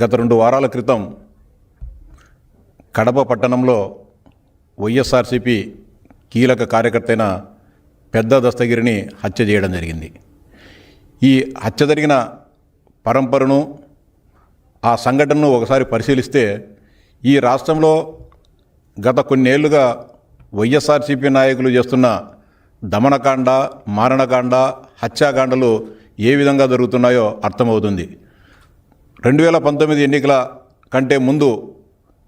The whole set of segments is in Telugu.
గత 2 వారాల క్రితం కడప పట్టణంలో వైఎస్ఆర్సీపీ కీలక కార్యకర్త అయిన పెద్ద దస్తగిరిని హత్య చేయడం జరిగింది. ఈ హత్య జరిగిన పరంపరను, ఆ సంఘటనను ఒకసారి పరిశీలిస్తే ఈ రాష్ట్రంలో గత కొన్నేళ్లుగా వైఎస్ఆర్సీపీ నాయకులు చేస్తున్న దమనకాండ, మారణకాండ, హత్యాకాండలు ఏ విధంగా జరుగుతున్నాయో అర్థమవుతుంది. 2019 ఎన్నికల కంటే ముందు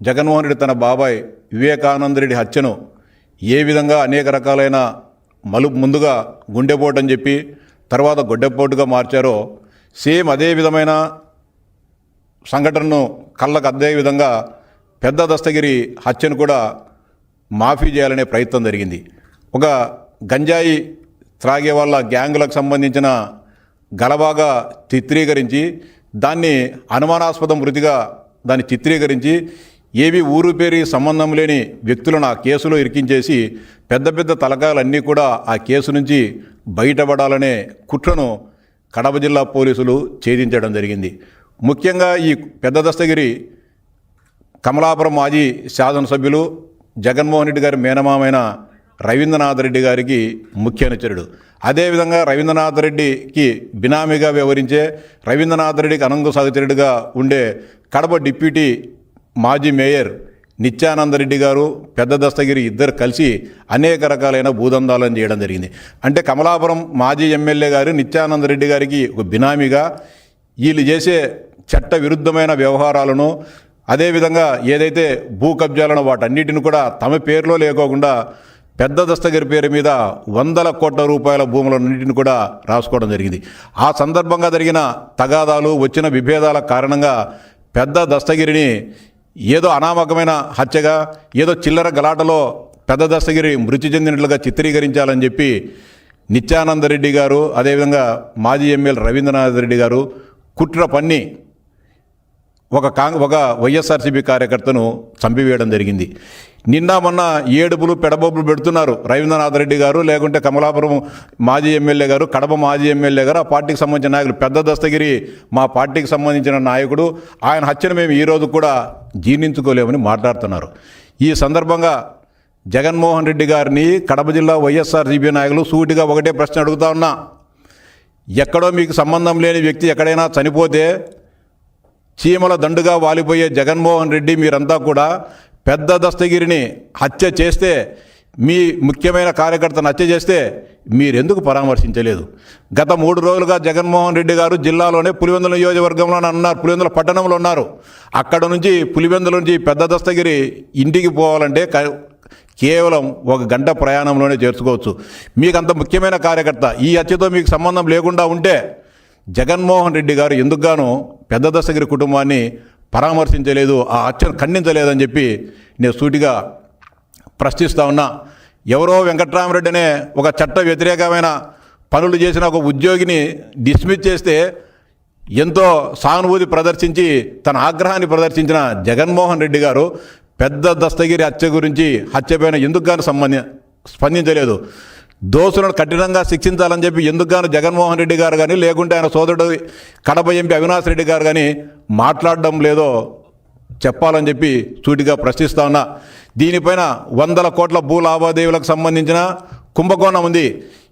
జగన్మోహన్ రెడ్డి తన బాబాయ్ వివేకానంద రెడ్డి హత్యను ఏ విధంగా అనేక రకాలైన ముందుగా గుండెపోటు అని చెప్పి తర్వాత గొడ్డెపోటుగా మార్చారో, సేమ్ అదే విధమైన సంఘటనను కళ్ళకు అద్దే విధంగా పెద్ద దస్తగిరి హత్యను కూడా మాఫీ చేయాలనే ప్రయత్నం జరిగింది. ఒక గంజాయి త్రాగే వాళ్ళ గ్యాంగులకు సంబంధించిన గలబాగా చిత్రీకరించి దాన్ని అనుమానాస్పద మృతిగా దాన్ని చిత్రీకరించి ఏవి ఊరు పేరు సంబంధం లేని వ్యక్తులను ఆ కేసులో ఇరికించేసి పెద్ద పెద్ద తలకాయలన్నీ కూడా ఆ కేసు నుంచి బయటపడాలనే కుట్రను కడప జిల్లా పోలీసులు ఛేదించడం జరిగింది. ముఖ్యంగా ఈ పెద్ద దస్తగిరి కమలాపురం మాజీ శాసనసభ్యులు జగన్మోహన్ రెడ్డి గారి మేనమామైన రవీంద్రనాథ్ రెడ్డి గారికి ముఖ్య అనుచరుడు. అదేవిధంగా రవీంద్రనాథ్ రెడ్డికి బినామీగా వ్యవహరించే రవీంద్రనాథ్ రెడ్డికి అనంగు సహచరుడిగా ఉండే కడప డిప్యూటీ మాజీ మేయర్ నిత్యానందరెడ్డి గారు, పెద్ద దస్తగిరి ఇద్దరు కలిసి అనేక రకాలైన భూదందాలను చేయడం జరిగింది. అంటే కమలాపురం మాజీ ఎమ్మెల్యే గారు నిత్యానందరెడ్డి గారికి ఒక బినామీగా వీళ్ళు చేసే చట్ట విరుద్ధమైన వ్యవహారాలను, అదేవిధంగా ఏదైతే భూ కబ్జాలను వాటన్నిటిని కూడా తమ పేరులో లేకోకుండా పెద్ద దస్తగిరి పేరు మీద 100 కోట్ల రూపాయల భూములన్నింటిని కూడా రాసుకోవడం జరిగింది. ఆ సందర్భంగా జరిగిన తగాదాలు, వచ్చిన విభేదాల కారణంగా పెద్ద దస్తగిరిని ఏదో అనామకమైన హత్యగా, ఏదో చిల్లర గలాటలో పెద్ద దస్తగిరి మృతి చెందినట్లుగా చిత్రీకరించాలని చెప్పి నిత్యానందరెడ్డి గారు, అదేవిధంగా మాజీ ఎమ్మెల్యే రవీంద్రనాథ్ రెడ్డి గారు కుట్ర పన్ని ఒక వైఎస్ఆర్సీపీ కార్యకర్తను చంపివేయడం జరిగింది. నిన్న మొన్న ఏడుపులు పెడబొబ్బులు పెడుతున్నారు రవీంద్రనాథ్ రెడ్డి గారు, లేకుంటే కమలాపురం మాజీ ఎమ్మెల్యే గారు, కడప మాజీ ఎమ్మెల్యే గారు, ఆ పార్టీకి సంబంధించిన నాయకులు. పెద్ద దస్తగిరి మా పార్టీకి సంబంధించిన నాయకుడు, ఆయన హత్యను మేము ఈరోజు కూడా జీర్ణించుకోలేమని మాట్లాడుతున్నారు. ఈ సందర్భంగా జగన్మోహన్ రెడ్డి గారిని కడప జిల్లా వైఎస్ఆర్సీపీ నాయకులు సూటిగా ఒకటే ప్రశ్న అడుగుతా ఉన్నా. ఎక్కడో మీకు సంబంధం లేని వ్యక్తి ఎక్కడైనా చనిపోతే చీమల దండుగా వాలిపోయే జగన్మోహన్ రెడ్డి మీరంతా కూడా పెద్ద దస్తగిరిని హత్య చేస్తే, మీ ముఖ్యమైన కార్యకర్తను హత్య చేస్తే మీరెందుకు పరామర్శించలేదు? గత 3 రోజులుగా జగన్మోహన్ రెడ్డి గారు జిల్లాలోనే పులివెందుల నియోజకవర్గంలో ఉన్నారు, పులివెందుల పట్టణంలో ఉన్నారు. అక్కడ నుంచి పులివెందుల నుంచి పెద్ద దస్తగిరి ఇంటికి పోవాలంటే కేవలం 1 గంట ప్రయాణంలోనే చేర్చుకోవచ్చు. మీకు అంత ముఖ్యమైన కార్యకర్త ఈ హత్యతో మీకు సంబంధం లేకుండా ఉంటే జగన్మోహన్ రెడ్డి గారు ఎందుకుగాను పెద్ద దస్తగిరి కుటుంబాన్ని పరామర్శించలేదు, ఆ హత్యను ఖండించలేదని చెప్పి నేను సూటిగా ప్రశ్నిస్తూ ఉన్నా. ఎవరో వెంకట్రామరెడ్డి అనే ఒక చట్ట వ్యతిరేకమైన పనులు చేసిన ఒక ఉద్యోగిని డిస్మిస్ చేస్తే ఎంతో సానుభూతి ప్రదర్శించి తన ఆగ్రహాన్ని ప్రదర్శించిన జగన్మోహన్ రెడ్డి గారు పెద్ద దస్తగిరి హత్య గురించి, హత్యపైన ఎందుకుగాను స్పందించలేదు. దోషులను కఠినంగా శిక్షించాలని చెప్పి ఎందుకుగాను జగన్మోహన్ రెడ్డి గారు కానీ, లేకుంటే ఆయన సోదరుడు కడప ఎంపీ అవినాష్ రెడ్డి గారు కానీ మాట్లాడడం లేదో చెప్పాలని చెప్పి సూటిగా ప్రశ్నిస్తా ఉన్నా. దీనిపైన 100 కోట్ల భూ లావాదేవీలకు సంబంధించిన కుంభకోణం ఉంది.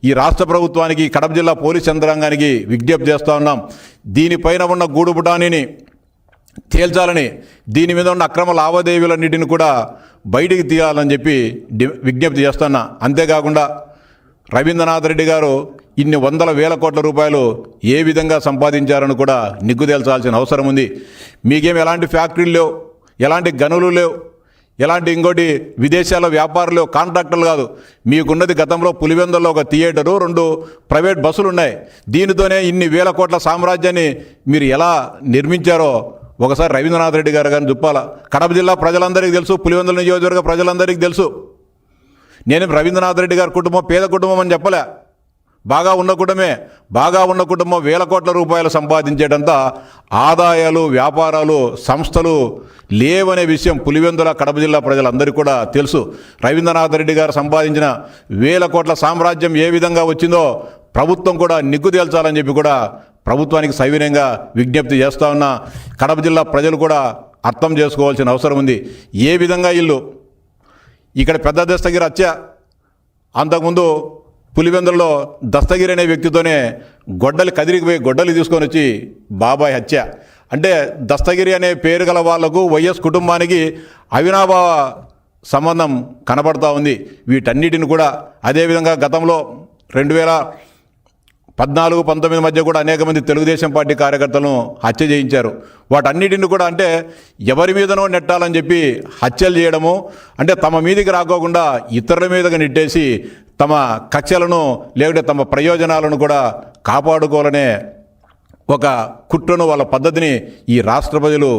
ఈ రాష్ట్ర ప్రభుత్వానికి, కడప జిల్లా పోలీస్ యంత్రాంగానికి విజ్ఞప్తి చేస్తూ ఉన్నాం. దీనిపైన ఉన్న గూడుపుటానిని తేల్చాలని, దీని మీద ఉన్న అక్రమ లావాదేవీలన్నిటిని కూడా బయటికి తీయాలని చెప్పి విజ్ఞప్తి చేస్తున్నా. అంతేకాకుండా రవీంద్రనాథ్ రెడ్డి గారు ఇన్ని 100,000 కోట్ల రూపాయలు ఏ విధంగా సంపాదించారని కూడా నిగ్గు తేల్చాల్సిన అవసరం ఉంది. మీకేం ఎలాంటి ఫ్యాక్టరీలు లేవు, ఎలాంటి గనులు లేవు, ఎలాంటి ఇంకోటి విదేశాల వ్యాపారులు, కాంట్రాక్టర్లు కాదు. మీకున్నది గతంలో పులివెందుల్లో ఒక థియేటరు, 2 ప్రైవేట్ బస్సులు ఉన్నాయి. దీనితోనే ఇన్ని 1,000 కోట్ల సామ్రాజ్యాన్ని మీరు ఎలా నిర్మించారో ఒకసారి రవీంద్రనాథ్ రెడ్డి గారు కానీ చెప్పాలా. కడప జిల్లా ప్రజలందరికీ తెలుసు, పులివెందుల నియోజకవర్గ ప్రజలందరికీ తెలుసు. నేను రవీంద్రనాథ్ రెడ్డి గారి కుటుంబం పేద కుటుంబం అని చెప్పలే, బాగా ఉన్న కుటుంబమే. బాగా ఉన్న కుటుంబం 1,000 కోట్ల రూపాయలు సంపాదించేటంత ఆదాయాలు, వ్యాపారాలు, సంస్థలు లేవనే విషయం పులివెందుల కడప జిల్లా ప్రజలందరికీ కూడా తెలుసు. రవీంద్రనాథ్ రెడ్డి గారు సంపాదించిన 1,000 కోట్ల సామ్రాజ్యం ఏ విధంగా వచ్చిందో ప్రభుత్వం కూడా నిగ్గు తేల్చాలని చెప్పి కూడా ప్రభుత్వానికి సవినయంగా విజ్ఞప్తి చేస్తూ ఉన్నా. కడప జిల్లా ప్రజలు కూడా అర్థం చేసుకోవాల్సిన అవసరం ఉంది. ఏ విధంగా ఇల్లు ఇక్కడ పెద్ద దస్తగిరి హత్య, అంతకుముందు పులివెందులలో దస్తగిరి అనే వ్యక్తితోనే గొడ్డలి కదిరికిపోయి గొడ్డలి తీసుకొని వచ్చి బాబాయ్ హత్య. అంటే దస్తగిరి అనే పేరు గల వాళ్లకు వైఎస్ కుటుంబానికి అవినాభావ సంబంధం కనబడతా ఉంది. వీటన్నిటిని కూడా అదేవిధంగా గతంలో 2014-19 మధ్య కూడా అనేక మంది తెలుగుదేశం పార్టీ కార్యకర్తలను హత్య చేయించారు. వాటన్నిటిని కూడా అంటే ఎవరి మీదనో నెట్టాలని చెప్పి హత్యలు చేయడము, అంటే తమ మీదికి రాకోకుండా ఇతరుల మీదకి నెట్టేసి తమ కక్షలను లేకుంటే తమ ప్రయోజనాలను కూడా కాపాడుకోవాలనే ఒక కుట్రను, వాళ్ళ పద్ధతిని ఈ రాష్ట్ర ప్రజలు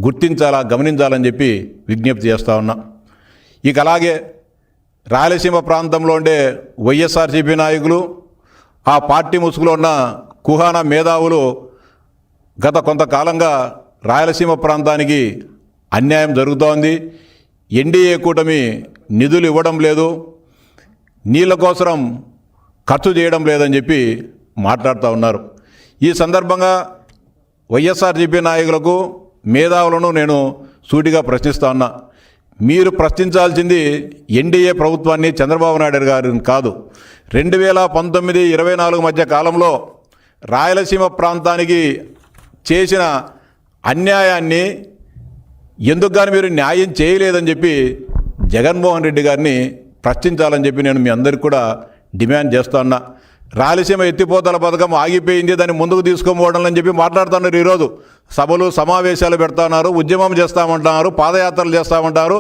గుర్తించాలా, గమనించాలని చెప్పి విజ్ఞప్తి చేస్తూ ఉన్నా. ఇక అలాగే రాయలసీమ ప్రాంతంలో ఉండే వైఎస్ఆర్సీపీ నాయకులు, ఆ పార్టీ ముసుగులో ఉన్న కుహానా మేధావులు గత కొంతకాలంగా రాయలసీమ ప్రాంతానికి అన్యాయం జరుగుతోంది. ఎన్డీఏ కూటమి నిధులు ఇవ్వడం లేదు, నీళ్ళ కోసం ఖర్చు చేయడం లేదని చెప్పి మాట్లాడుతూ ఉన్నారు. ఈ సందర్భంగా వైఎస్ఆర్సీపీ నాయకులకు, మేధావులను నేను సూటిగా ప్రశ్నిస్తా ఉన్నా. మీరు ప్రశ్నించాల్సింది ఎన్డీఏ ప్రభుత్వాన్ని, చంద్రబాబు నాయుడు గారిని కాదు. 2019-24 మధ్య కాలంలో రాయలసీమ ప్రాంతానికి చేసిన అన్యాయాన్ని ఎందుకు కానీ మీరు న్యాయం చేయలేదని చెప్పి జగన్మోహన్ రెడ్డి గారిని ప్రశ్నించాలని చెప్పి నేను మీ అందరికీ కూడా డిమాండ్ చేస్తా ఉన్నా. రాయలసీమ ఎత్తిపోతల పథకం ఆగిపోయింది, దాన్ని ముందుకు తీసుకోపోవడం అని చెప్పి మాట్లాడుతున్నారు. ఈరోజు సభలు సమావేశాలు పెడతాన్నారు, ఉద్యమం చేస్తామంటున్నారు, పాదయాత్రలు చేస్తామంటారు,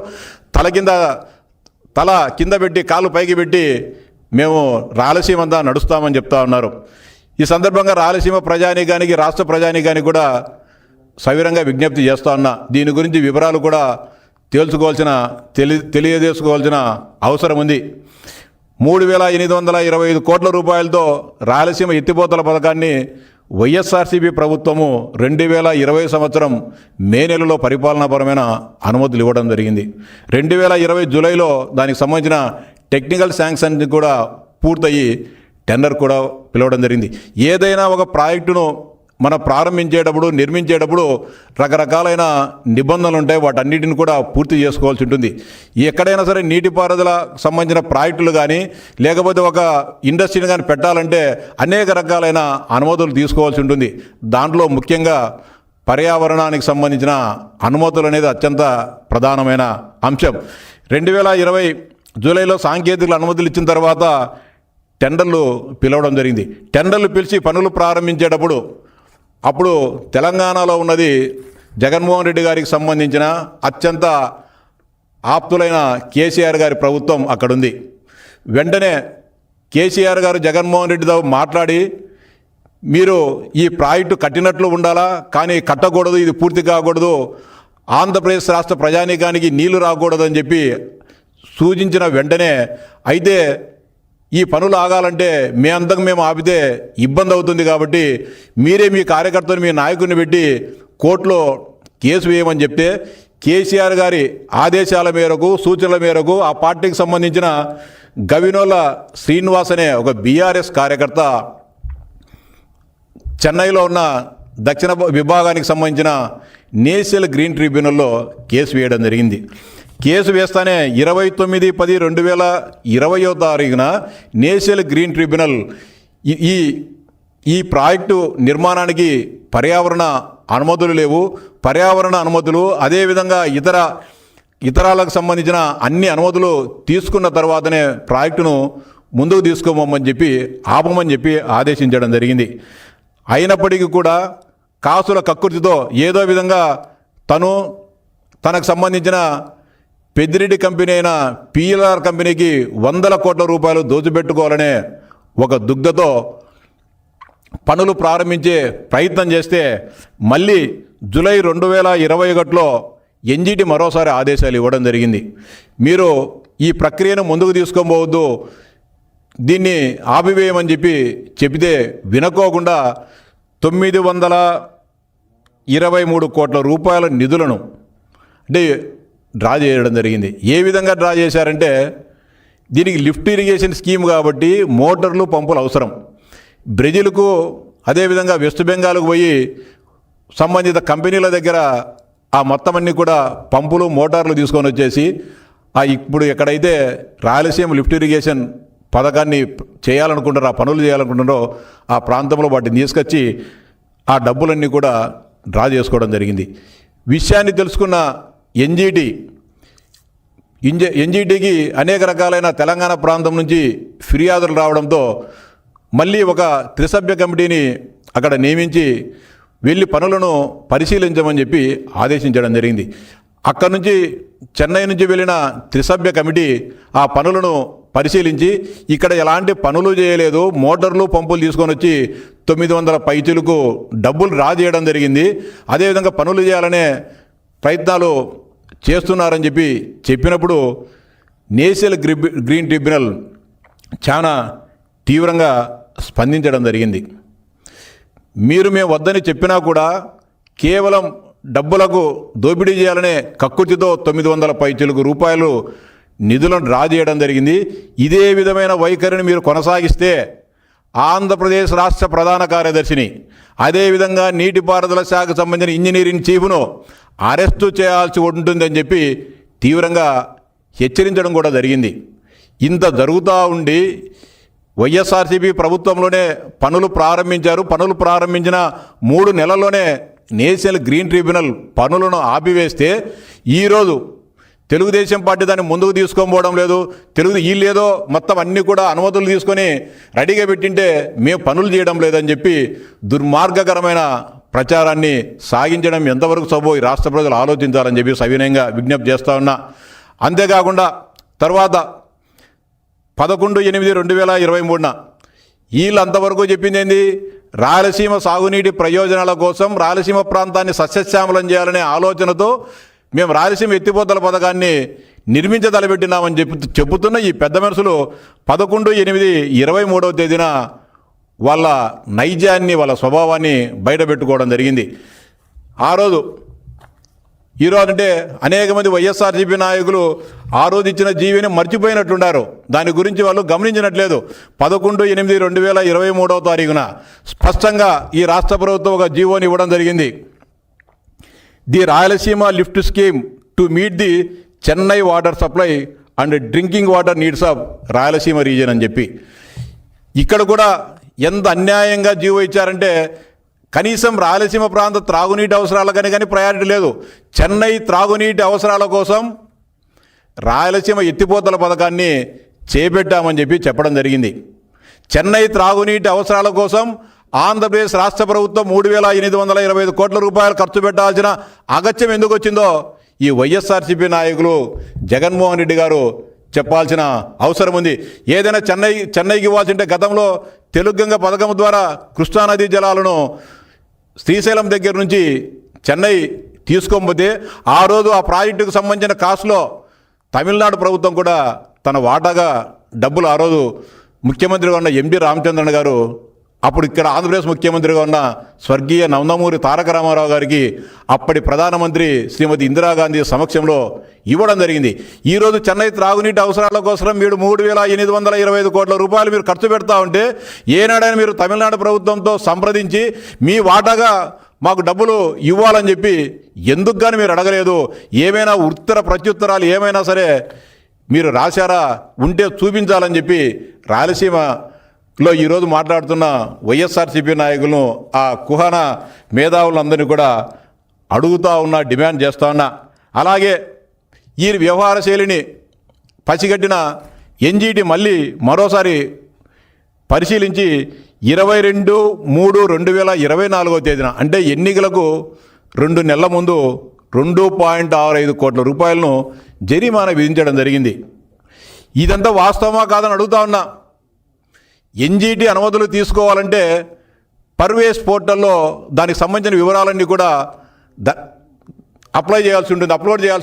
తల కింద పెట్టి కాళ్ళు పైకి పెట్టి మేము రాయలసీమ అంతా నడుస్తామని చెప్తా ఉన్నారు. ఈ సందర్భంగా రాయలసీమ ప్రజానీకానికి, రాష్ట్ర ప్రజానీకానికి కూడా సవిరంగా విజ్ఞప్తి చేస్తా ఉన్నా. దీని గురించి వివరాలు కూడా తెలియజేసుకోవాల్సిన అవసరం ఉంది. 3,825 కోట్ల రూపాయలతో రాయలసీమ ఎత్తిపోతల పథకాన్ని వైఎస్ఆర్సీపీ ప్రభుత్వము 2020 సంవత్సరం మే నెలలో పరిపాలనాపరమైన అనుమతులు ఇవ్వడం జరిగింది. 2020 జూలైలో దానికి సంబంధించిన టెక్నికల్ శాంక్షన్ కూడా పూర్తయి టెండర్ కూడా పిలవడం జరిగింది. ఏదైనా ఒక ప్రాజెక్టును మనం ప్రారంభించేటప్పుడు, నిర్మించేటప్పుడు రకరకాలైన నిబంధనలు ఉంటాయి. వాటన్నిటిని కూడా పూర్తి చేసుకోవాల్సి ఉంటుంది. ఎక్కడైనా సరే నీటిపారుదల సంబంధించిన ప్రాజెక్టులు కానీ, లేకపోతే ఒక ఇండస్ట్రీని కానీ పెట్టాలంటే అనేక రకాలైన అనుమతులు తీసుకోవాల్సి ఉంటుంది. దాంట్లో ముఖ్యంగా పర్యావరణానికి సంబంధించిన అనుమతులు అనేది అత్యంత ప్రధానమైన అంశం. 2020 జూలైలో సాంకేతిక అనుమతులు ఇచ్చిన తర్వాత టెండర్లు పిలవడం జరిగింది. టెండర్లు పిలిచి పనులు ప్రారంభించేటప్పుడు అప్పుడు తెలంగాణలో ఉన్నది జగన్మోహన్ రెడ్డి గారికి సంబంధించిన అత్యంత ఆప్తులైన కేసీఆర్ గారి ప్రభుత్వం అక్కడుంది. వెంటనే కేసీఆర్ గారు జగన్మోహన్ రెడ్డితో మాట్లాడి, మీరు ఈ ప్రాజెక్టు కట్టినట్లు ఉండాలా, కానీ కట్టకూడదు, ఇది పూర్తి కాకూడదు, ఆంధ్రప్రదేశ్ రాష్ట్ర ప్రజానీకానికి నీళ్లు రాకూడదు అని చెప్పి సూచించిన వెంటనే, అయితే ఈ పనులు ఆగాలంటే మేము ఆపితే ఇబ్బంది అవుతుంది, కాబట్టి మీరే మీ కార్యకర్తను, మీ నాయకుడిని పెట్టి కోర్టులో కేసు వేయమని చెప్తే, కేసీఆర్ గారి ఆదేశాల మేరకు, సూచనల మేరకు ఆ పార్టీకి సంబంధించిన గవినోల శ్రీనివాస్ అనే ఒక బీఆర్ఎస్ కార్యకర్త చెన్నైలో ఉన్న దక్షిణ విభాగానికి సంబంధించిన నేషనల్ గ్రీన్ ట్రిబ్యునల్లో కేసు వేయడం జరిగింది. కేసు వేస్తానే 29/10/2020 నేషనల్ గ్రీన్ ట్రిబ్యునల్ ఈ ప్రాజెక్టు నిర్మాణానికి పర్యావరణ అనుమతులు లేవు, పర్యావరణ అనుమతులు అదేవిధంగా ఇతరాలకు సంబంధించిన అన్ని అనుమతులు తీసుకున్న తర్వాతనే ప్రాజెక్టును ముందుకు తీసుకోమని చెప్పి ఆపమని చెప్పి ఆదేశించడం జరిగింది. అయినప్పటికీ కూడా కాసుల కక్కుర్తితో ఏదో విధంగా తనకు సంబంధించిన పెద్దిరెడ్డి కంపెనీ అయిన PLR కంపెనీకి 100 కోట్ల రూపాయలు దోచిపెట్టుకోవాలనే ఒక దుగ్ధతో పనులు ప్రారంభించే ప్రయత్నం చేస్తే, మళ్ళీ జూలై 2021లో NGT మరోసారి ఆదేశాలు ఇవ్వడం జరిగింది. మీరు ఈ ప్రక్రియను ముందుకు తీసుకోబోవద్దు, దీన్ని ఆపివేయమని చెబితే వినకోకుండా 923 కోట్ల రూపాయల నిధులను అంటే డ్రా చేయడం జరిగింది. ఏ విధంగా డ్రా చేశారంటే, దీనికి లిఫ్ట్ ఇరిగేషన్ స్కీమ్ కాబట్టి మోటార్లు, పంపులు అవసరం. బ్రెజిల్కు అదేవిధంగా వెస్ట్ బెంగాల్కు పోయి సంబంధిత కంపెనీల దగ్గర ఆ మొత్తం అన్నీ కూడా పంపులు మోటార్లు తీసుకొని వచ్చేసి ఇప్పుడు ఎక్కడైతే రాయలసీమ లిఫ్ట్ ఇరిగేషన్ పథకాన్ని చేయాలనుకుంటారో, ఆ పనులు చేయాలనుకుంటారో ఆ ప్రాంతంలో వాటిని తీసుకొచ్చి ఆ డబ్బులన్నీ కూడా డ్రా చేసుకోవడం జరిగింది. విషయాన్ని తెలుసుకున్న ఎన్జీటీకి అనేక రకాలైన తెలంగాణ ప్రాంతం నుంచి ఫిర్యాదులు రావడంతో మళ్ళీ ఒక త్రిసభ్య కమిటీని అక్కడ నియమించి వెళ్ళి పనులను పరిశీలించమని చెప్పి ఆదేశించడం జరిగింది. అక్కడి నుంచి చెన్నై నుంచి వెళ్ళిన త్రిసభ్య కమిటీ ఆ పనులను పరిశీలించి ఇక్కడ ఎలాంటి పనులు చేయలేదు, మోటార్లు పంపులు తీసుకొని వచ్చి 900 పైచులకు డబ్బులు డ్రా చేయడం జరిగింది, అదేవిధంగా పనులు చేయాలనే ప్రయత్నాలు చేస్తున్నారని చెప్పినప్పుడు నేషనల్ గ్రీన్ ట్రిబ్యునల్ చాలా తీవ్రంగా స్పందించడం జరిగింది. మేము వద్దని చెప్పినా కూడా కేవలం డబ్బులకు దోపిడీ చేయాలనే కక్కుర్తితో 900 పైచులకు రూపాయలు నిధులను డ్రా చేయడం జరిగింది. ఇదే విధమైన వైఖరిని మీరు కొనసాగిస్తే ఆంధ్రప్రదేశ్ రాష్ట్ర ప్రధాన కార్యదర్శిని, అదేవిధంగా నీటిపారుదల శాఖకు సంబంధించిన ఇంజనీరింగ్ చీఫ్ను అరెస్టు చేయాల్సి ఉంటుందని చెప్పి తీవ్రంగా హెచ్చరించడం కూడా జరిగింది. ఇంత జరుగుతూ ఉండి వైఎస్ఆర్సీపీ ప్రభుత్వంలోనే పనులు ప్రారంభించారు. పనులు ప్రారంభించిన 3 నెలల్లోనే నేషనల్ గ్రీన్ ట్రిబ్యునల్ పనులను ఆపివేస్తే ఈరోజు తెలుగుదేశం పార్టీ దాన్ని ముందుకు తీసుకోకపోవడం లేదు. వీళ్ళేదో మొత్తం అన్నీ కూడా అనుమతులు తీసుకొని రెడీగా పెట్టింటే మేము పనులు చేయడం లేదని చెప్పి దుర్మార్గకరమైన ప్రచారాన్ని సాగించడం ఎంతవరకు సబో ఈ రాష్ట్ర ప్రజలు ఆలోచించాలని చెప్పి సవినయంగా విజ్ఞప్తి చేస్తూ ఉన్నా. అంతేకాకుండా తర్వాత 11/8/2023 వీళ్ళంతవరకు చెప్పింది ఏంది, రాయలసీమ సాగునీటి ప్రయోజనాల కోసం రాయలసీమ ప్రాంతాన్ని సస్యశ్యామలం చేయాలనే ఆలోచనతో మేము రాయలసీమ ఎత్తిపోతల పథకాన్ని నిర్మించదలబెట్టినామని చెబుతున్న ఈ పెద్ద మనుషులు 11/8/23 వాళ్ళ నైజాన్ని, వాళ్ళ స్వభావాన్ని బయటపెట్టుకోవడం జరిగింది. ఈరోజు అంటే అనేక మంది వైఎస్ఆర్సీపీ నాయకులు ఆ రోజు ఇచ్చిన జీవిని మర్చిపోయినట్లున్నారు. దాని గురించి వాళ్ళు గమనించినట్లేదు. 11/8/2023 స్పష్టంగా ఈ రాష్ట్ర ప్రభుత్వం ఒక జీవోని ఇవ్వడం జరిగింది. The Rayalaseema lift scheme to meet the Chennai water supply and drinking water needs of Rayalaseema region అని చెప్పి ఇక్కడ కూడా ఎంత అన్యాయంగా జీవో ఇచ్చారంటే కనీసం రాయలసీమ ప్రాంత త్రాగునీటి అవసరాలకని కానీ ప్రయారిటీ లేదు. చెన్నై త్రాగునీటి అవసరాల కోసం రాయలసీమ ఎత్తిపోతల పథకాన్ని చేపట్టామని చెప్పడం జరిగింది. చెన్నై త్రాగునీటి అవసరాల కోసం ఆంధ్రప్రదేశ్ రాష్ట్ర ప్రభుత్వం 3,825 కోట్ల రూపాయలు ఖర్చు పెట్టాల్సిన అగత్యం ఎందుకు వచ్చిందో ఈ వైఎస్ఆర్సీపీ నాయకులు జగన్మోహన్ రెడ్డి గారు చెప్పాల్సిన అవసరం ఉంది. ఏదైనా చెన్నైకి ఇవ్వాల్సింటే గతంలో తెలుగంగ పథకం ద్వారా కృష్ణానదీ జలాలను శ్రీశైలం దగ్గర నుంచి చెన్నై తీసుకోకపోతే ఆ రోజు ఆ ప్రాజెక్టుకు సంబంధించిన కాస్ట్లో తమిళనాడు ప్రభుత్వం కూడా తన వాటాగా డబ్బులు ఆ రోజు ముఖ్యమంత్రిగా ఉన్న ఎంపీ రామచంద్రన్ గారు, అప్పుడు ఇక్కడ ఆంధ్రప్రదేశ్ ముఖ్యమంత్రిగా ఉన్న స్వర్గీయ నందమూరి తారక రామారావు గారికి అప్పటి ప్రధానమంత్రి శ్రీమతి ఇందిరాగాంధీ సమక్షంలో ఇవ్వడం జరిగింది. ఈరోజు చెన్నై త్రాగునీటి అవసరాల కోసం మీరు 3,825 కోట్ల రూపాయలు మీరు ఖర్చు పెడతా ఉంటే ఏనాడైనా మీరు తమిళనాడు ప్రభుత్వంతో సంప్రదించి మీ వాటాగా మాకు డబ్బులు ఇవ్వాలని చెప్పి ఎందుకు కానీ మీరు అడగలేదు? ఏమైనా ఉత్తర ప్రత్యుత్తరాలు ఏమైనా సరే మీరు రాశారా? ఉంటే చూపించాలని చెప్పి రాయలసీమలో ఈరోజు మాట్లాడుతున్న వైఎస్ఆర్సీపీ నాయకులను, ఆ కుహన మేధావులందరినీ కూడా అడుగుతూ ఉన్నా, డిమాండ్ చేస్తూ ఉన్నా. అలాగే ఈ వ్యవహార శైలిని పసిగట్టిన ఎన్జీటీ మళ్ళీ మరోసారి పరిశీలించి 22/3/2024 అంటే ఎన్నికలకు 2 నెలల ముందు 2.65 కోట్ల రూపాయలను జరిమానా విధించడం జరిగింది. ఇదంతా వాస్తవమా కాదని అడుగుతా ఉన్నా. ఎన్జీటీ అనుమతులు తీసుకోవాలంటే పర్వేస్ పోర్టల్లో దానికి సంబంధించిన వివరాలన్నీ కూడా అప్లోడ్ చేయాల్సి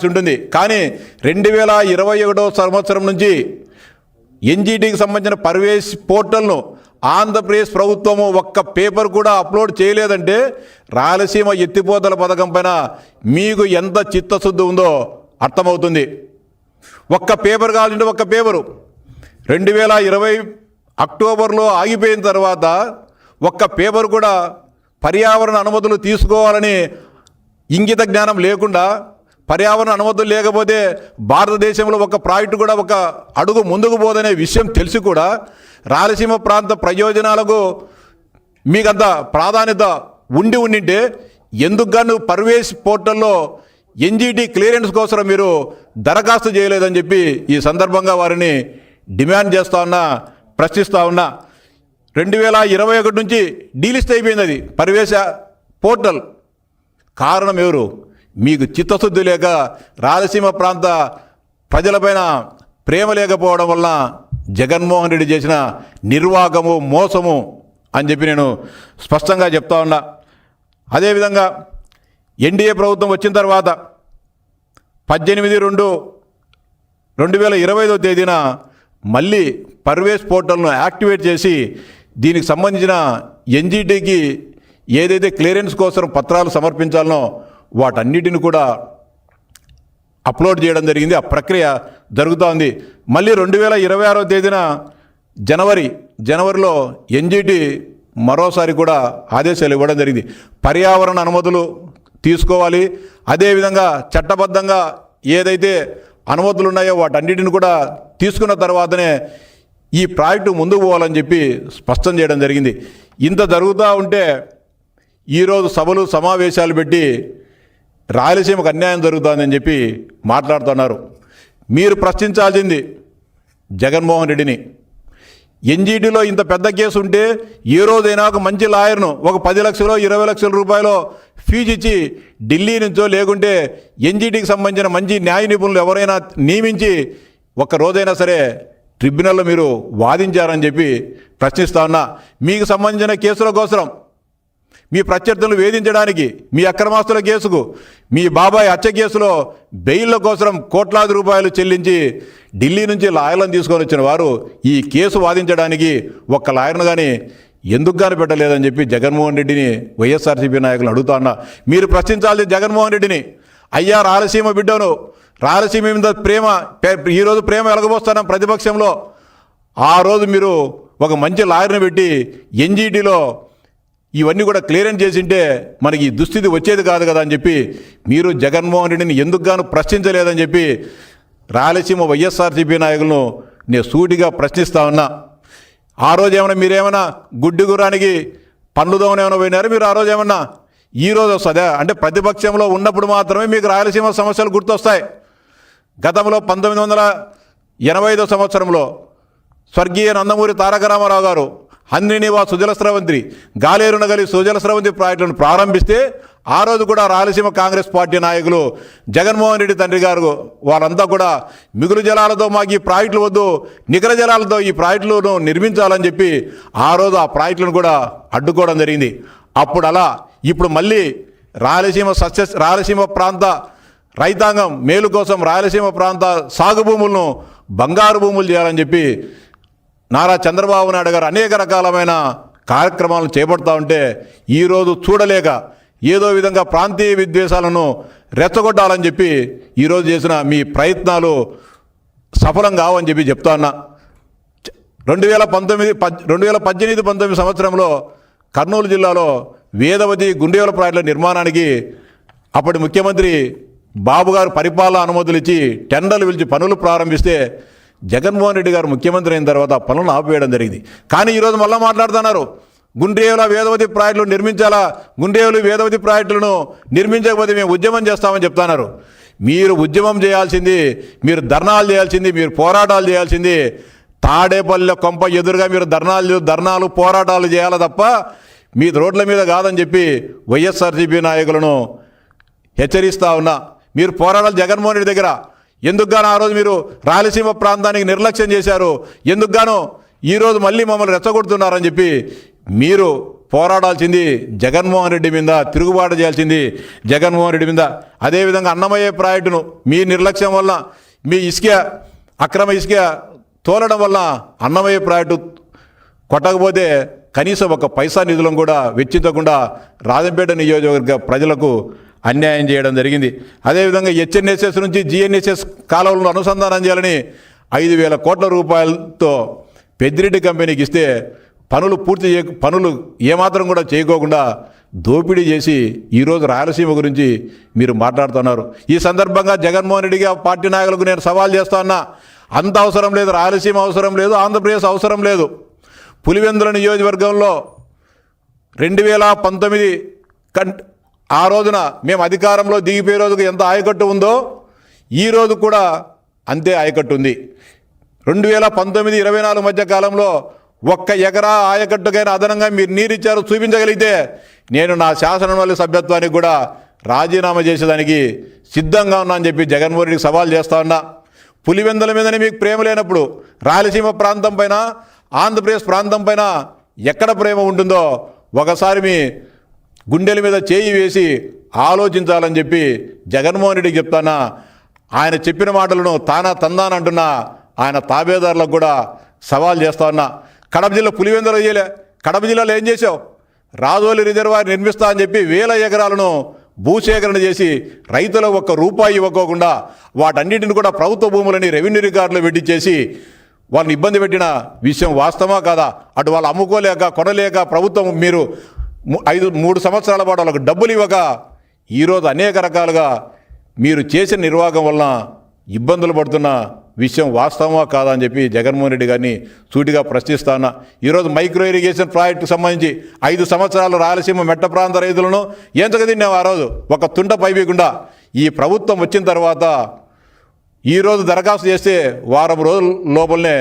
ఉంటుంది. కానీ 2021 సంవత్సరం నుంచి ఎన్జీటీకి సంబంధించిన పర్వేస్ పోర్టల్ను ఆంధ్రప్రదేశ్ ప్రభుత్వము ఒక్క పేపర్ కూడా అప్లోడ్ చేయలేదంటే రాయలసీమ ఎత్తిపోతల పథకం పైన మీకు ఎంత చిత్తశుద్ధి ఉందో అర్థమవుతుంది. ఒక్క పేపర్ కావాలంటే ఒక్క పేపరు 2020 అక్టోబర్లో ఆగిపోయిన తర్వాత ఒక్క పేపర్ కూడా పర్యావరణ అనుమతులు తీసుకోవాలని ఇంగిత జ్ఞానం లేకుండా, పర్యావరణ అనుమతులు లేకపోతే భారతదేశంలో ఒక ప్రాజెక్టు కూడా ఒక అడుగు ముందుకు పోదనే విషయం తెలిసి కూడా రాయలసీమ ప్రాంత ప్రయోజనాలకు మీకంత ప్రాధాన్యత ఉండింటే ఎందుకు గాను పర్వేస్ పోర్టల్లో ఎన్జీటీ క్లియరెన్స్ కోసం మీరు దరఖాస్తు చేయలేదని చెప్పి ఈ సందర్భంగా వారిని డిమాండ్ చేస్తూ ఉన్నా, ప్రశ్నిస్తూ ఉన్నా. 2021 నుంచి డీలిస్ట్ అయిపోయింది అది పర్వేశ పోర్టల్. కారణం ఎవరు? మీకు చిత్తశుద్ధి లేక, రాయలసీమ ప్రాంత ప్రజలపైన ప్రేమ లేకపోవడం వల్ల జగన్మోహన్ రెడ్డి చేసిన నిర్వాహకము, మోసము అని చెప్పి నేను స్పష్టంగా చెప్తా ఉన్నా. అదేవిధంగా ఎన్డీఏ ప్రభుత్వం వచ్చిన తర్వాత 18/2/2025 తేదీన మళ్ళీ పర్వేస్ పోర్టల్ను యాక్టివేట్ చేసి దీనికి సంబంధించిన ఎన్జీటీకి ఏదైతే క్లియరెన్స్ కోసం పత్రాలు సమర్పించాలనో వాటన్నిటిని కూడా అప్లోడ్ చేయడం జరిగింది. ఆ ప్రక్రియ జరుగుతూ ఉంది. మళ్ళీ 2026 తేదీన జనవరిలో ఎన్జీటీ మరోసారి కూడా ఆదేశాలు ఇవ్వడం జరిగింది. పర్యావరణ అనుమతులు తీసుకోవాలి, అదేవిధంగా చట్టబద్ధంగా ఏదైతే అనుమతులు ఉన్నాయో వాటన్నిటిని కూడా తీసుకున్న తర్వాతనే ఈ ప్రాజెక్టు ముందుకు పోవాలని చెప్పి స్పష్టం చేయడం జరిగింది. ఇంత జరుగుతూ ఉంటే ఈరోజు సభలు సమావేశాలు పెట్టి రాయలసీమకు అన్యాయం జరుగుతుందని చెప్పి మాట్లాడుతున్నారు. మీరు ప్రశ్నించాల్సింది జగన్మోహన్ రెడ్డిని. ఎన్జీటీలో ఇంత పెద్ద కేసు ఉంటే ఏ రోజైనా ఒక మంచి లాయర్ను ఒక 10 లక్షలు 20 లక్షల రూపాయలు ఫీజు ఇచ్చి ఢిల్లీ నుంచో లేకుంటే ఎన్జీటీకి సంబంధించిన మంచి న్యాయ నిపుణులు ఎవరైనా నియమించి ఒక్క రోజైనా సరే ట్రిబ్యునల్లో మీరు వాదించారని చెప్పి ప్రశ్నిస్తా ఉన్నా. మీకు సంబంధించిన కేసుల కోసం, మీ ప్రత్యర్థులను వేధించడానికి, మీ అక్రమాస్తుల కేసుకు, మీ బాబాయ్ హత్య కేసులో బెయిల్ల కోసం కోట్లాది రూపాయలు చెల్లించి ఢిల్లీ నుంచి లాయర్లను తీసుకొని వచ్చిన వారు ఈ కేసు వాదించడానికి ఒక్క లాయర్ను కానీ ఎందుకు కానీ పెట్టలేదని చెప్పి జగన్మోహన్ రెడ్డిని, వైఎస్ఆర్సీపీ నాయకులను అడుగుతా ఉన్నా. మీరు ప్రశ్నించాలి జగన్మోహన్ రెడ్డిని. అయ్యా రాయలసీమ బిడ్డను, రాయలసీమ మీద ఈరోజు ప్రేమ వెలగబోస్తున్నాం ప్రతిపక్షంలో. ఆ రోజు మీరు ఒక మంచి లాయర్ని పెట్టి ఎన్జీటీలో ఇవన్నీ కూడా క్లియరెన్స్ చేసింటే మనకి ఈ దుస్థితి వచ్చేది కాదు కదా అని చెప్పి మీరు జగన్మోహన్ రెడ్డిని ఎందుకు గాను ప్రశ్నించలేదని చెప్పి రాయలసీమ వైఎస్ఆర్సీపీ నాయకులను నేను సూటిగా ప్రశ్నిస్తా ఉన్నా. ఆ రోజు ఏమైనా మీరేమైనా గుడ్డి గుర్రానికి పండ్లుదోమని ఏమైనా పోయినారు? మీరు ఆ రోజు ఏమన్నా ఈరోజు వస్తుందా? అంటే ప్రతిపక్షంలో ఉన్నప్పుడు మాత్రమే మీకు రాయలసీమ సమస్యలు గుర్తొస్తాయి. గతంలో 1985 సంవత్సరంలో స్వర్గీయ నందమూరి తారక రామారావు గారు హంద్రీనివా సుజల స్రవంతి, గాలేరు నగలి సుజల స్రవంతి ప్రాజెక్టులను ప్రారంభిస్తే ఆ రోజు కూడా రాయలసీమ కాంగ్రెస్ పార్టీ నాయకులు, జగన్మోహన్ రెడ్డి తండ్రి గారు వాళ్ళంతా కూడా మిగులు జలాలతో మాకు ఈ ప్రాజెక్టులు వద్దు, నికర జలాలతో ఈ ప్రాజెక్టులను నిర్మించాలని చెప్పి ఆ రోజు ఆ ప్రాజెక్టులను కూడా అడ్డుకోవడం జరిగింది. అప్పుడు అలా ఇప్పుడు మళ్ళీ రాయలసీమ ప్రాంత రైతాంగం మేలు కోసం రాయలసీమ ప్రాంత సాగు భూములను బంగారు భూములు చేయాలని చెప్పి నారా చంద్రబాబు నాయుడు గారు అనేక రకాలమైన కార్యక్రమాలను చేపడతా ఉంటే ఈరోజు చూడలేక ఏదో విధంగా ప్రాంతీయ విద్వేషాలను రెచ్చగొట్టాలని చెప్పి ఈరోజు చేసిన మీ ప్రయత్నాలు సఫలం కావని చెప్పి చెప్తా ఉన్నా. 2018-19 సంవత్సరంలో కర్నూలు జిల్లాలో వేదవతి గుండేవల ప్రాజెక్టుల నిర్మాణానికి అప్పటి ముఖ్యమంత్రి బాబు గారు పరిపాలన అనుమతులు ఇచ్చి టెండర్లు పిలిచి పనులు ప్రారంభిస్తే జగన్మోహన్ రెడ్డి గారు ముఖ్యమంత్రి అయిన తర్వాత ఆ పనులను ఆపివేయడం జరిగింది. కానీ ఈరోజు మళ్ళీ మాట్లాడుతున్నారు గుండ్రేవుల వేదవతి ప్రాజెక్టులు నిర్మించాలా, గుండ్రేవులు వేదవతి ప్రాజెక్టులను నిర్మించకపోతే మేము ఉద్యమం చేస్తామని చెప్తున్నారు. మీరు ఉద్యమం చేయాల్సింది, మీరు ధర్నాలు చేయాల్సింది, మీరు పోరాటాలు చేయాల్సింది తాడేపల్లి కొంప ఎదురుగా మీరు ధర్నాలు పోరాటాలు చేయాలి తప్ప మీ రోడ్ల మీద కాదని చెప్పి వైఎస్ఆర్సీపీ నాయకులను హెచ్చరిస్తూ ఉన్నా. మీరు పోరాటాలు జగన్మోహన్ రెడ్డి దగ్గర ఎందుకు గాను ఆ రోజు మీరు రాయలసీమ ప్రాంతానికి నిర్లక్ష్యం చేశారు, ఎందుకు గాను ఈరోజు మళ్ళీ మమ్మల్ని రెచ్చగొడుతున్నారని చెప్పి మీరు పోరాడాల్సింది జగన్మోహన్ రెడ్డి మీద, తిరుగుబాటు చేయాల్సింది జగన్మోహన్ రెడ్డి మీద. అదేవిధంగా అన్నమయ్య ప్రాజెక్టును మీ నిర్లక్ష్యం వల్ల, మీ అక్రమ ఇసుక తోలడం వల్ల అన్నమయ్య ప్రాజెక్టు కొట్టకపోతే కనీసం ఒక పైసా నిధులను కూడా వెచ్చించకుండా రాజంపేట నియోజకవర్గ ప్రజలకు అన్యాయం చేయడం జరిగింది. అదేవిధంగా హెచ్ఎన్ఎస్ఎస్ నుంచి జిఎన్ఎస్ఎస్ కాలువలను అనుసంధానం చేయాలని 5,000 కోట్ల రూపాయలతో పెద్దిరెడ్డి కంపెనీకి ఇస్తే పనులు ఏమాత్రం కూడా చేయకోకుండా దోపిడీ చేసి ఈరోజు రాయలసీమ గురించి మీరు మాట్లాడుతున్నారు. ఈ సందర్భంగా జగన్మోహన్ రెడ్డికి ఆ పార్టీ నాయకులకు నేను సవాల్ చేస్తా ఉన్నా. అంత అవసరం లేదు, రాయలసీమ అవసరం లేదు, ఆంధ్రప్రదేశ్ అవసరం లేదు. పులివెందుల నియోజకవర్గంలో 2019 ఆ రోజున మేము అధికారంలో దిగిపోయే రోజుకు ఎంత ఆయకట్టు ఉందో ఈరోజు కూడా అంతే ఆయకట్టు ఉంది. 2019-24 మధ్య కాలంలో 1 ఎకరా ఆయకట్టుకైనా అదనంగా మీరు నీరిచ్చారు చూపించగలిగితే నేను నా శాసనమండలి సభ్యత్వానికి కూడా రాజీనామా చేసేదానికి సిద్ధంగా ఉన్నా అని చెప్పి జగన్మోహన్ రెడ్డికి సవాల్ చేస్తా ఉన్నా. పులివెందుల మీదనే మీకు ప్రేమ లేనప్పుడు రాయలసీమ ప్రాంతం పైన, ఆంధ్రప్రదేశ్ ప్రాంతం పైన ఎక్కడ ప్రేమ ఉంటుందో ఒకసారి మీ గుండెల మీద చేయి వేసి ఆలోచించాలని చెప్పి జగన్మోహన్ రెడ్డికి చెప్తానా. ఆయన చెప్పిన మాటలను తందానంటున్నా ఆయన తాబేదారులకు కూడా సవాల్ చేస్తా ఉన్నా. కడప జిల్లా పులివెందులు చేయలే, కడప జిల్లాలో ఏం చేసావు? రాజోలి రిజర్వాయర్ నిర్మిస్తా అని చెప్పి 1000 ఎకరాలను భూసేకరణ చేసి రైతులకు 1 రూపాయి ఇవ్వకోకుండా వాటన్నిటిని కూడా ప్రభుత్వ భూములని రెవెన్యూ రికార్డులు పెట్టించేసి వాళ్ళని ఇబ్బంది పెట్టిన విషయం వాస్తవమా కాదా? అటు వాళ్ళు అమ్ముకోలేక కొనలేక ప్రభుత్వం మీరు 3 సంవత్సరాల పాటు వాళ్ళకు డబ్బులు ఇవ్వక ఈరోజు అనేక రకాలుగా మీరు చేసిన నిర్వాహకం వలన ఇబ్బందులు పడుతున్న విషయం వాస్తవమా కాదా అని చెప్పి జగన్మోహన్ రెడ్డి గారిని సూటిగా ప్రశ్నిస్తాను. ఈరోజు మైక్రో ఇరిగేషన్ ప్రాజెక్టుకు సంబంధించి 5 సంవత్సరాలు రాయలసీమ మెట్ట ప్రాంత రైతులను ఏంచగదిన్నాం ఆ రోజు ఒక తుంట పైబీకుండా. ఈ ప్రభుత్వం వచ్చిన తర్వాత ఈరోజు దరఖాస్తు చేస్తే వారం రోజుల లోపలనే